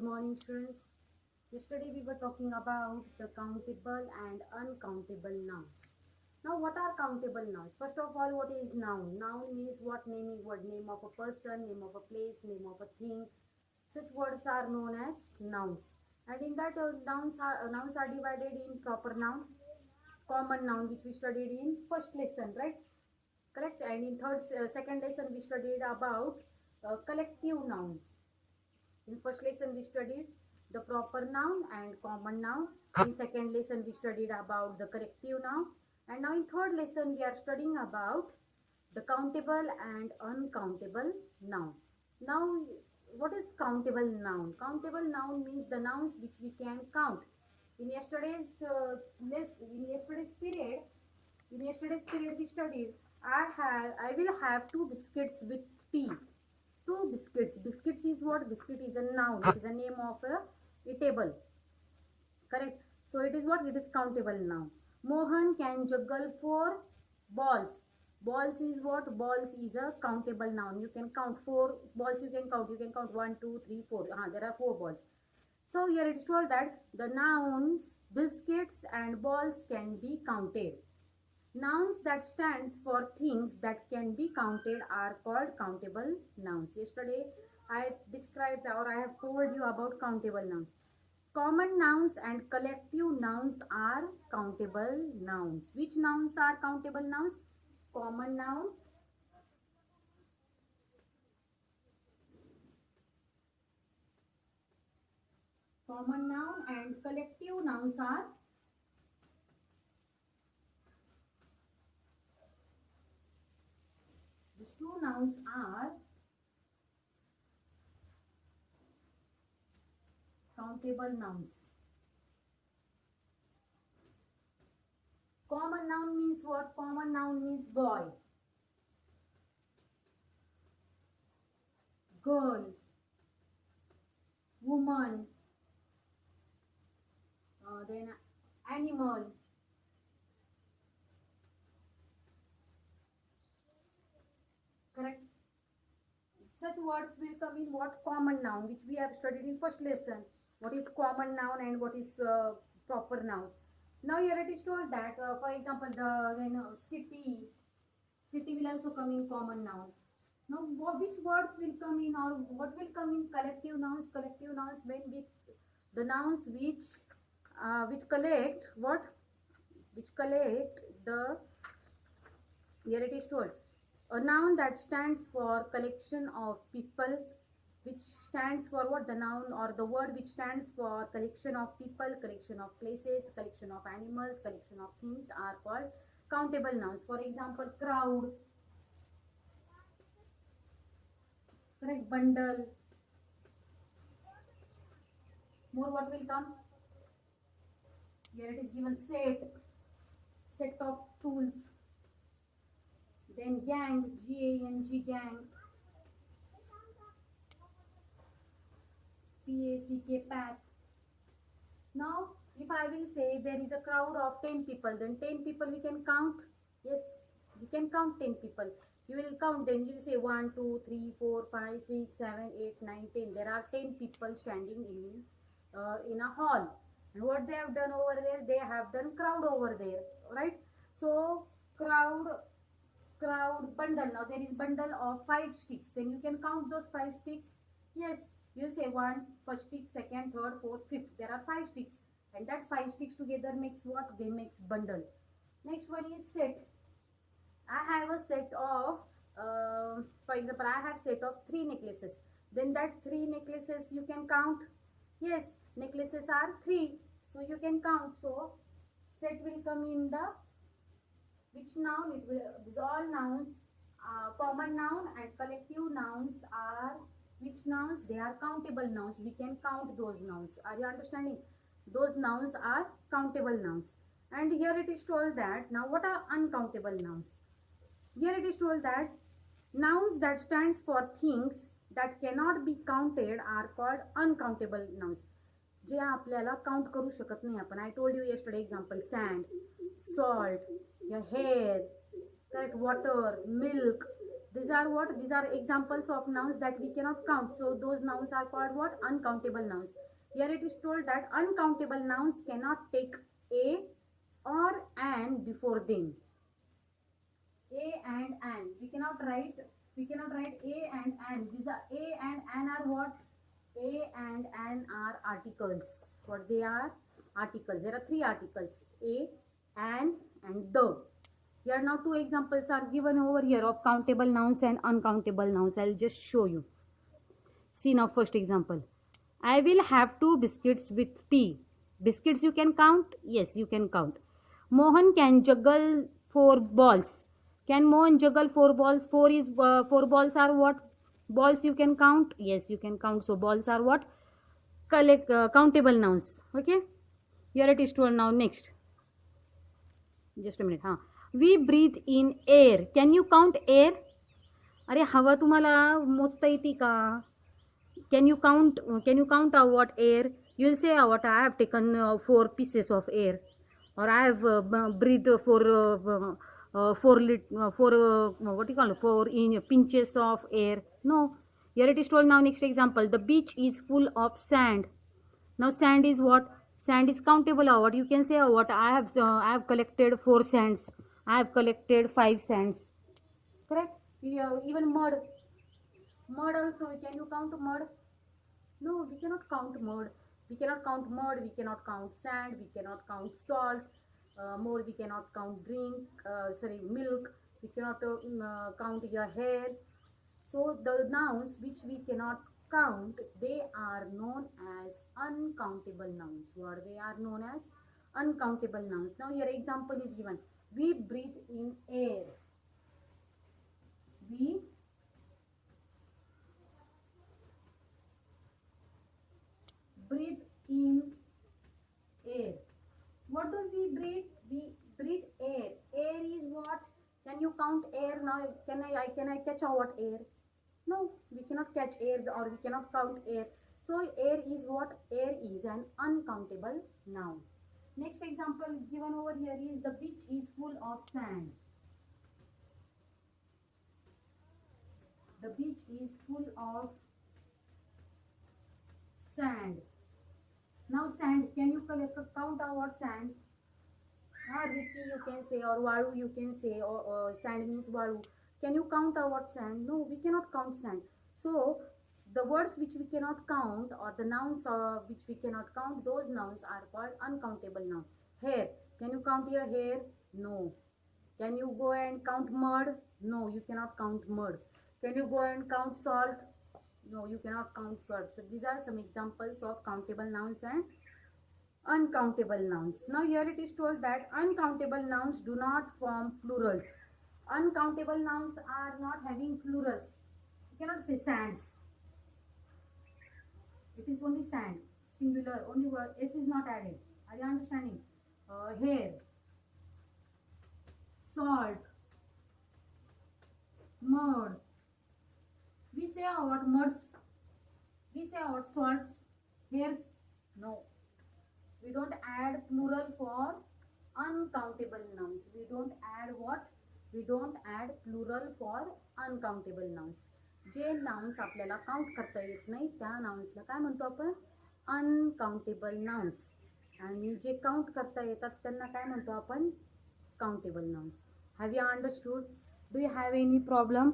morning, students. Yesterday we were talking about the countable and uncountable nouns. Now, what are countable nouns? First of all, what is noun? Noun means what? Naming word, name of a person, name of a place, name of a thing. Such words are known as nouns. And in that, nouns are divided in proper noun, common noun, which we studied in first lesson, right? Correct. And in second lesson, we studied about collective noun. In first lesson we studied the proper noun and common noun. In second lesson we studied about the corrective noun. And now in third lesson we are studying about the countable and uncountable noun. Now what is countable noun? Countable noun means the nouns which we can count. In yesterday's period, we studied I will have two biscuits with tea. Two biscuits. Biscuits is what? Biscuit is a noun. It is a name of a table. Correct. So it is what? It is countable noun. Mohan can juggle 4 balls. Balls is what? Balls is a countable noun. You can count 4 balls. You can count. You can count 1, 2, 3, 4. There are 4 balls. So here it is told that the nouns biscuits and balls can be counted. Nouns that stands for things that can be counted are called countable nouns. Yesterday I described or I have told you about countable nouns. Common nouns and collective nouns are countable nouns. Which nouns are countable nouns? Common noun, and collective nouns are these two nouns are countable nouns. Common noun means what? Common noun means boy, girl, woman, then animal. Correct. Such words will come in what? Common noun, which we have studied in first lesson. What is common noun and what is proper noun? Now here it is told that, for example, the city will also come in common noun. Now which words will come in or what will come in collective nouns? Collective nouns when with the nouns which collect what? Which collect the, here it is told, a noun that stands for collection of people, which stands for what? The noun or the word which stands for collection of people, collection of places, collection of animals, collection of things are called countable nouns. For example, crowd, correct, bundle. More what will come? Here it is given set of tools. Then gang, G-A-N-G, gang. P-A-C-K, pack. Now, if I will say there is a crowd of 10 people, then 10 people we can count. Yes, we can count 10 people. You will count, then you will say 1, 2, 3, 4, 5, 6, 7, 8, 9, 10. There are 10 people standing in a hall. And what they have done over there? They have done crowd over there, right? So, crowd, bundle. Now there is bundle of 5 sticks. Then you can count those 5 sticks. Yes, you'll say 1, first stick, second, third, fourth, fifth. There are 5 sticks. And that 5 sticks together makes what? They makes bundle. Next one is set. I have a set of, for example, I have set of 3 necklaces. Then that 3 necklaces you can count. Yes, necklaces are 3. So you can count. So set will come in the which noun? It will, these all nouns, common noun and collective nouns are which nouns? They are countable nouns. We can count those nouns. Are you understanding? Those nouns are countable nouns. And here it is told that, now what are uncountable nouns? Here it is told that nouns that stands for things that cannot be counted are called uncountable nouns. जे आपल्याला count करू शकत नाही आपण. I told you yesterday example, sand, salt, your hair, correct, water, milk. These are what? These are examples of nouns that we cannot count. So those nouns are called what? Uncountable nouns. Here it is told that uncountable nouns cannot take a or an before them. A and an. We cannot write a and an. These are a and an are what? A and an are articles. What they are? Articles. There are three articles. A, and the. Here now two examples are given over here of countable nouns and uncountable nouns. I'll just show you. See now first example. I will have 2 biscuits with tea. Biscuits you can count? Yes, you can count. Mohan can juggle 4 balls. Can Mohan juggle 4 balls? 4 balls are what? Balls you can count? Yes, you can count. So balls are what? Countable nouns. Okay. Here it is told now next. Just a minute. We breathe in air. Can you count air? अरे हवा तुम्हाला मोजता येते का? Can you count what air? You will say what I have taken 4 pieces of air, or I have breathed for 4 pinches of air. No. Here it is told now next example. The beach is full of sand. Now sand is what? Sand is countable or what? You can say what? I have collected 4 sands. I have collected 5 sands. Correct? Even mud also. Can you count mud? No, we cannot count mud. We cannot count mud. We cannot count sand. We cannot count salt. More we cannot count milk. We cannot count your hair. So the nouns which we cannot count, they are known as uncountable nouns. What they are known as? Uncountable nouns. Now here example is given. We breathe in air. We breathe in air. What do we breathe? We breathe air. Air is what? Can you count air now? Can I catch what air? No, we cannot catch air or we cannot count air. So air is what? Air is an uncountable noun. Next example given over here is the beach is full of sand. The beach is full of sand. Now sand, can you count our sand? Ricky you can say, or Varu you can say, or sand means Varu. Can you count our sand? No, we cannot count sand. So the words which we cannot count, or the nouns which we cannot count, those nouns are called uncountable nouns. Hair, can you count your hair? No. Can you go and count mud? No, you cannot count mud. Can you go and count salt? No, you cannot count salt. So these are some examples of countable nouns and uncountable nouns. Now here it is told that uncountable nouns do not form plurals. Uncountable nouns are not having plurals. You cannot say sands. It is only sand, singular, only word, S is not added. Are you understanding? Hair, salt, mud. We say what? Muds. We say what? Salts, hairs. No. We don't add plural for uncountable nouns. We don't add what? We don't add plural for uncountable nouns. J nouns आपल्याला count करता येत नाही त्या नाउन्सला काय म्हणतो आपण? Uncountable nouns. आणि जे count करता येतात त्यांना काय म्हणतो आपण? Countable nouns. Have you understood? Do you have any problem?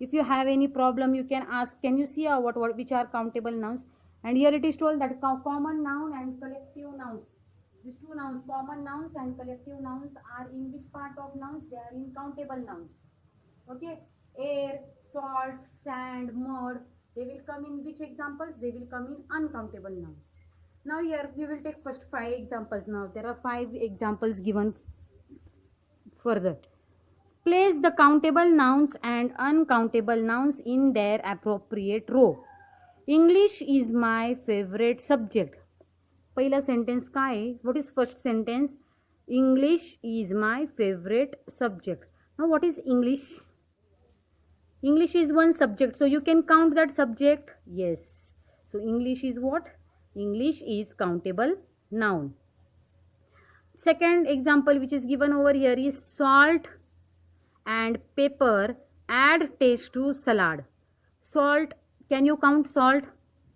If you have any problem, you can ask. Can you see which are countable nouns? And here it is told that common noun and collective nouns. These two nouns, common nouns and collective nouns, are in which part of nouns? They are in countable nouns. Okay, air, salt, sand, mud. They will come in which examples? They will come in uncountable nouns. Now here we will take first 5 examples. Now there are 5 examples given further. Place the countable nouns and uncountable nouns in their appropriate row. English is my favorite subject. पहिला sentence काय? What is first sentence? English is my favorite subject. Now what is English? English is one subject, so you can count that subject. Yes. So English is what? English is countable noun. Second example which is given over here is salt and pepper add taste to salad. Salt, can you count salt?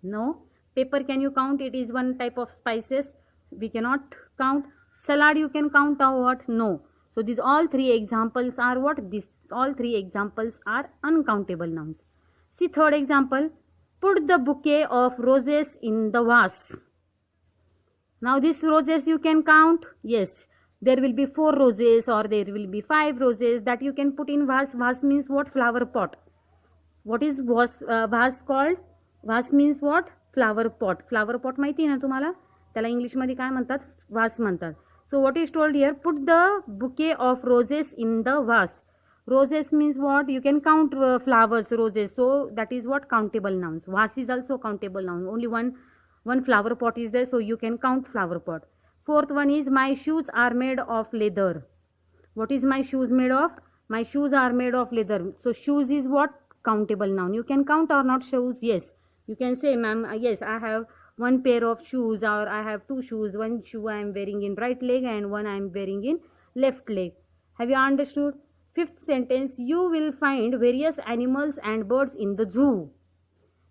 No. Pepper, can you count? It is one type of spices. We cannot count. Salad, you can count or what? No. So these all three examples are what? These all three examples are uncountable nouns. See third example. Put the bouquet of roses in the vase. Now these roses you can count. Yes. There will be 4 roses or there will be 5 roses that you can put in vase. Vase means what? Flower pot. What is vase called? Vase means what? Flower pot. Flower pot माहिती आहे ना तुम्हाला? त्याला इंग्लिशमध्ये काय म्हणतात? Vase म्हणतात. So what is told here? Put the bouquet of roses in the vase. Roses means what? You can count flowers, roses. So that is what? Countable nouns. Vase is also countable noun. Only one flower pot is there, so you can count flower pot. Fourth one is my shoes are made of leather. What is my shoes made of? My shoes are made of leather. So shoes is what? Countable noun. You can count or not shoes? Yes. You can say, ma'am, yes, I have one pair of shoes, or I have 2 shoes. One shoe I am wearing in right leg and one I am wearing in left leg. Have you understood? Fifth sentence, you will find various animals and birds in the zoo.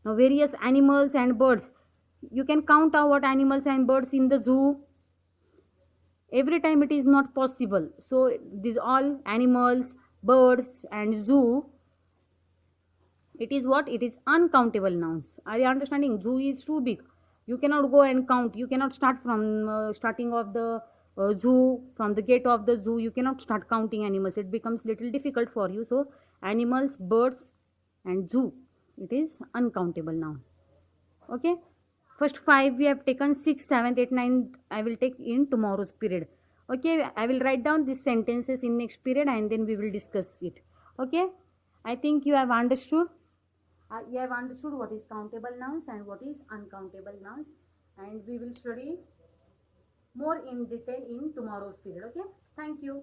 Now various animals and birds. You can count out what animals and birds in the zoo. Every time it is not possible. So these all animals, birds and zoo, it is what? It is uncountable nouns. Are you understanding? Zoo is too big. You cannot go and count. You cannot start from starting of the zoo, from the gate of the zoo. You cannot start counting animals. It becomes little difficult for you. So animals, birds and zoo, it is uncountable noun. Okay. First 5 we have taken, 6, 7, 8, 9 I will take in tomorrow's period. Okay, I will write down these sentences in next period and then we will discuss it. Okay, I think you have understood. You have understood what is countable nouns and what is uncountable nouns, and we will study more in detail in tomorrow's period. Okay, thank you.